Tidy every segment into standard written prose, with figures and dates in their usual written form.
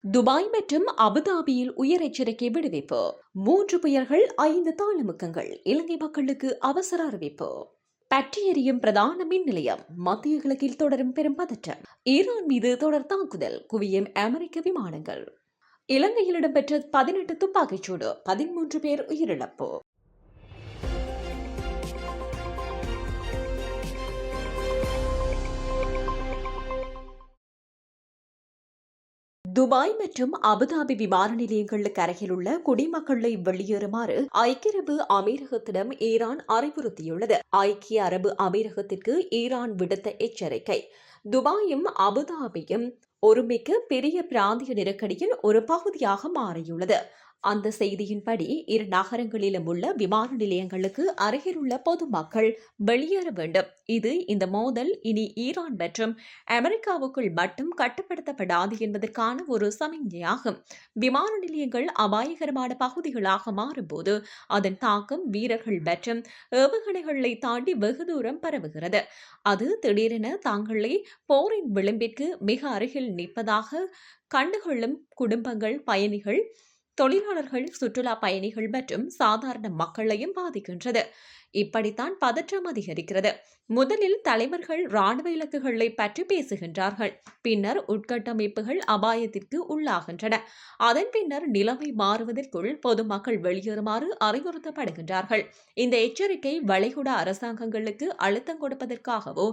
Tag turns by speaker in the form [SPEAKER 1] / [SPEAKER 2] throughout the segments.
[SPEAKER 1] Dubai மற்றும் அபுதாபியில் உயர் எச்சரிக்கை விடுவிப்பு. 3 புயல்கள் 5 தாளமுக்கங்கள். இலங்கை மக்களுக்கு அவசர அறிவிப்பு. பற்றி எரியும் பிரதான மின் நிலையம். மத்திய கிழக்கில் தொடரும் பெரும் பதற்றம். ஈரான் மீது தொடர் தாக்குதல். குவியும் அமெரிக்க விமானங்கள். இலங்கையில் இடம்பெற்ற 18 துப்பாக்கிச்சூடு. 13 பேர் உயிரிழப்பு. துபாய் மற்றும் அபுதாபி விமான நிலையங்களுக்கு அருகில் உள்ள குடிமக்களை வெளியேறுமாறு ஐக்கிய அரபு அமீரகத்திடம் ஈரான் அறிவுறுத்தியுள்ளது. ஐக்கிய அரபு அமீரகத்திற்கு ஈரான் விடுத்த எச்சரிக்கை. துபாயும் அபுதாபியும் ஒருமிக்க பெரிய பிராந்திய நெருக்கடியின் ஒரு பகுதியாக மாறியுள்ளது. அந்த செய்தியின்படி இரு நகரங்களிலும் உள்ள விமான நிலையங்களுக்கு அருகிலுள்ள பொதுமக்கள் வெளியேற வேண்டும். இது இந்த மோதல் இனி ஈரான் மற்றும் அமெரிக்காவுக்குள் மட்டும் கட்டுப்படுத்தப்படாது என்பதற்கான ஒரு சமிக்ஞையாகும். விமான நிலையங்கள் அபாயகரமான பகுதிகளாக மாறும்போது அதன் தாக்கம் வீரர்கள் மற்றும் ஏவுகணைகளை தாண்டி வெகு தூரம் பரவுகிறது. அது திடீரென தாங்களை போரின் விளிம்பிற்கு மிக அருகில் நிற்பதாக கண்டுகொள்ளும் குடும்பங்கள், பயணிகள், தொழிலாளர்கள், சுற்றுலா பயணிகள் மற்றும் சாதாரண மக்களையும் பாதிக்கின்றது. இப்படித்தான் பதற்றம் அதிகரிக்கிறது. முதலில் தலைவர்கள் ராணுவ இலக்குகளை பற்றி பேசுகின்றார்கள். பின்னர் உட்கட்டமைப்புகள் அபாயத்திற்கு உள்ளாகின்றன. அதன் பின்னர் நிலைமை மாறுவதற்குள் பொதுமக்கள் வெளியேறுமாறு அறிவுறுத்தப்படுகின்றார்கள். இந்த எச்சரிக்கை வளைகுடா அரசாங்கங்களுக்கு அழுத்தம் கொடுப்பதற்காகவோ,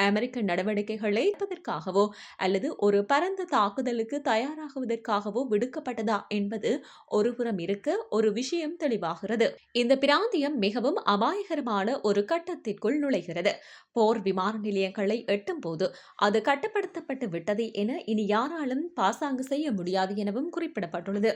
[SPEAKER 1] அமெரிக்க நடவடிக்கைகளை எடுப்பதற்காகவோ அல்லது ஒரு பரந்த தாக்குதலுக்கு தயாராகுவதற்காகவோ விடுக்கப்பட்டதா என்பது ஒருபுறம் இருக்க, ஒரு விஷயம் தெளிவாகிறது. இந்த பிராந்தியம் மிகவும் அபாயகரமான ஒரு கட்டத்திற்குள் நுழைகிறது. போர் விமான நிலையங்களை எட்டும் போது அது கட்டுப்படுத்தப்பட்டு விட்டது என இனி யாராலும் பாசாங்கு செய்ய முடியாது எனவும் குறிப்பிடப்பட்டுள்ளது.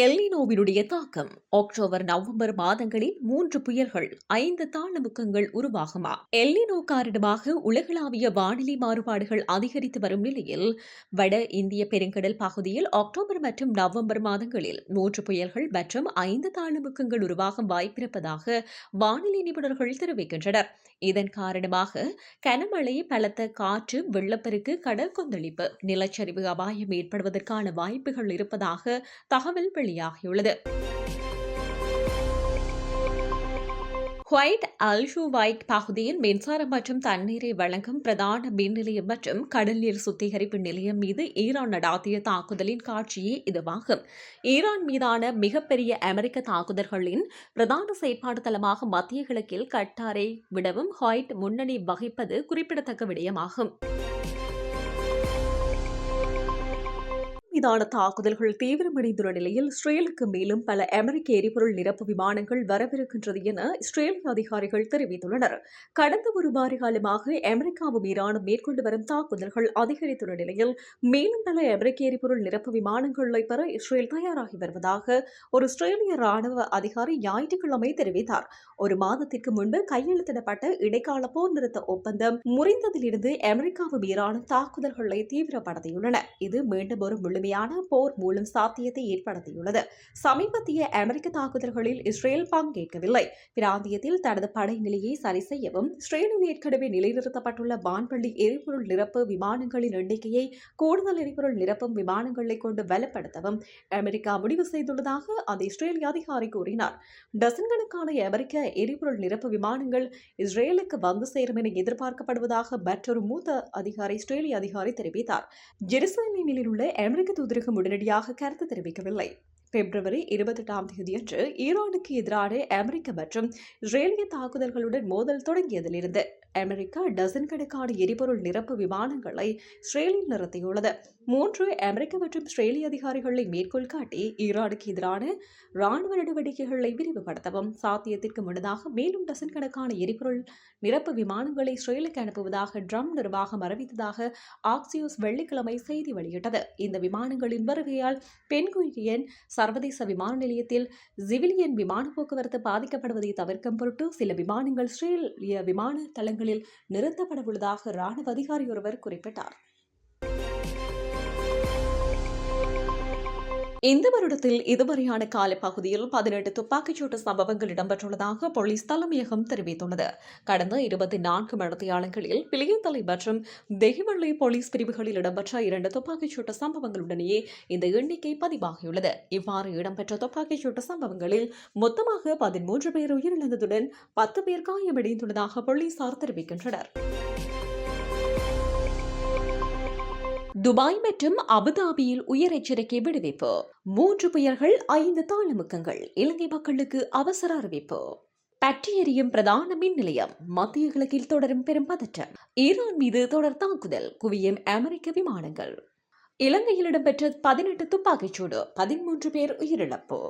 [SPEAKER 1] எல்னினோவினுடைய தாக்கம். அக்டோபர், நவம்பர் மாதங்களில் 3 புயல்கள், 5 தாளமுக்கங்கள் உருவாகுமா? எல்னினோ காரணமாக உலகளாவிய வானிலை மாறுபாடுகள் அதிகரித்து வரும் நிலையில் வட இந்திய பெருங்கடல் பகுதியில் அக்டோபர் மற்றும் நவம்பர் மாதங்களில் 3 புயல்கள் மற்றும் 5 தாளமுக்கங்கள் உருவாக வாய்ப்பிருப்பதாக வானிலை நிபுணர்கள் தெரிவிக்கின்றனர். இதன் காரணமாக கனமழை, பலத்த காற்று, வெள்ளப்பெருக்கு, கடல் கொந்தளிப்பு, நிலச்சரிவு அபாயம் ஏற்படுவதற்கான வாய்ப்புகள் இருப்பதாக தகவல் வெளியாகியுள்ளது. குவைட் அல்-ஷுவைக் பகுதியில் மின்சாரம் மற்றும் தண்ணீரை வழங்கும் பிரதான மின் நிலையம் மற்றும் கடல் நீர் சுத்திகரிப்பு நிலையம் மீது ஈரான் நடாத்திய தாக்குதலின் காட்சியே இதுவாகும். ஈரான் மீதான மிகப்பெரிய அமெரிக்க தாக்குதல்களின் பிரதான செயற்பாடு தளமாக மத்திய கிழக்கில் கட்டாரை விடவும் குவைட் முன்னணி வகிப்பது குறிப்பிடத்தக்க விடயமாகும். மீதான தாக்குதல்கள் தீவிரமடைந்துள்ள நிலையில் இஸ்ரேலுக்கு மேலும் பல அமெரிக்க எரிபொருள் நிரப்பு விமானங்கள் வரவிருக்கின்றது என இஸ்ரேலிய அதிகாரிகள் தெரிவித்துள்ளனர். கடந்த ஒரு வார காலமாக அமெரிக்காவும் ஈரானும் மேற்கொண்டு வரும் தாக்குதல்கள் அதிகரித்துள்ள நிலையில் மேலும் பல அமெரிக்க எரிபொருள் நிரப்பு விமானங்களை பெற இஸ்ரேல் தயாராகி வருவதாக ஒரு இஸ்ரேலிய ராணுவ அதிகாரி ஞாயிற்றுக்கிழமை தெரிவித்தார். ஒரு மாதத்திற்கு முன்பு கையெழுத்திடப்பட்ட இடைக்கால போர் நிறுத்த ஒப்பந்தம் முறிந்ததிலிருந்து அமெரிக்காவும் ஈரானும் தாக்குதல்களை தீவிரப்படுத்தியுள்ளன. இது மீண்டும் ஒரு முழுமையான போர் மூலம் சாத்தியத்தை ஏற்படுத்தியுள்ளது. சமீபத்திய அமெரிக்க தாக்குதல்களில் இஸ்ரேல் பங்கேற்கவில்லை. பிராந்தியத்தில் தனது படை நிலையை சரி செய்யவும் இஸ்ரேலில் ஏற்கனவே நிலைநிறுத்தப்பட்டுள்ள வான்பள்ளி எரிபொருள் நிரப்பு விமானங்களின் எண்ணிக்கையை கூடுதல் எரிபொருள் நிரப்பும் விமானங்களை கொண்டு பலப்படுத்தவும் அமெரிக்கா முடிவு செய்துள்ளதாக அந்த இஸ்ரேலிய அதிகாரி கூறினார். டசன் கணக்கான அமெரிக்க எரிபொருள் நிரப்பு விமானங்கள் இஸ்ரேலுக்கு வந்து சேரும் என எதிர்பார்க்கப்படுவதாக மற்றொரு மூத்த அதிகாரி இஸ்ரேலிய அதிகாரி தெரிவித்தார். ஜெருசலேமில் உள்ள அமெரிக்க தூதரகம் உடனடியாக கருத்து தெரிவிக்கவில்லை. பிப்ரவரி 28ஆம் தேதியன்று ஈரானுக்கு எதிரான அமெரிக்க மற்றும் இஸ்ரேலிய தாக்குதல்களுடன் மோதல் தொடங்கியதிலிருந்து அமெரிக்கா டசன் கணக்கான எரிபொருள் நிரப்பு விமானங்களை இஸ்ரேலில் நிறுத்தியுள்ளது. 3 அமெரிக்க மற்றும் இஸ்ரேலிய அதிகாரிகளை மேற்கோள் காட்டி ஈரானுக்கு எதிரான ராணுவ நடவடிக்கைகளை விரிவுபடுத்தவும் சாத்தியத்திற்கு முன்னதாக மேலும் டசன் கணக்கான எரிபொருள் நிரப்பு விமானங்களை இஸ்ரேலுக்கு அனுப்புவதாக ட்ரம்ப் நிர்வாகம் அறிவித்ததாக ஆக்சியோஸ் வெள்ளிக்கிழமை செய்தி வெளியிட்டது. இந்த விமானங்களின் வருகையால் பென்குரியன் சர்வதேச விமான நிலையத்தில் சிவிலியன் விமான போக்குவரத்து பாதிக்கப்படுவதை தவிர்க்கும் பொருட்டு சில விமானங்கள் இஸ்ரேலிய விமான தளங்களில் நிறுத்தப்படவுள்ளதாக ராணுவ அதிகாரி ஒருவர் குறிப்பிட்டார். இந்த வருடத்தில் இதுவரையான காலப்பகுதியில் 18 துப்பாக்கிச்சூட்டு சம்பவங்கள் இடம்பெற்றுள்ளதாக போலீஸ் தலைமையகம் தெரிவித்துள்ளது. கடந்த 24 மணித்தியாலங்களில் பிளியந்தலை மற்றும் தெஹிவள்ளி போலீஸ் பிரிவுகளில் இடம்பெற்ற 2 துப்பாக்கிச்சூட்டு சம்பவங்களுடனேயே இந்த எண்ணிக்கை பதிவாகியுள்ளது. இவ்வாறு இடம்பெற்ற துப்பாக்கிச்சூட்டு சம்பவங்களில் மொத்தமாக 13 பேர் உயிரிழந்ததுடன் 10 பேர் காயமடைந்துள்ளதாக போலீசார் தெரிவிக்கின்றனர். துபாய் மற்றும் அபுதாபியில் உயர் எச்சரிக்கை விடுவிப்பு. 3 புயல்கள் 5 தாளமுக்கங்கள். இலங்கை மக்களுக்கு அவசர அறிவிப்பு. பற்றி எரியும் பிரதான மின் நிலையம். மத்திய கிழக்கில் தொடரும் பெரும் பதற்றம். ஈரான் மீது தொடர் தாக்குதல். குவியும் அமெரிக்க விமானங்கள். இலங்கையில் இடம்பெற்ற 18 துப்பாக்கிச்சூடு. 13 பேர் உயிரிழப்பு.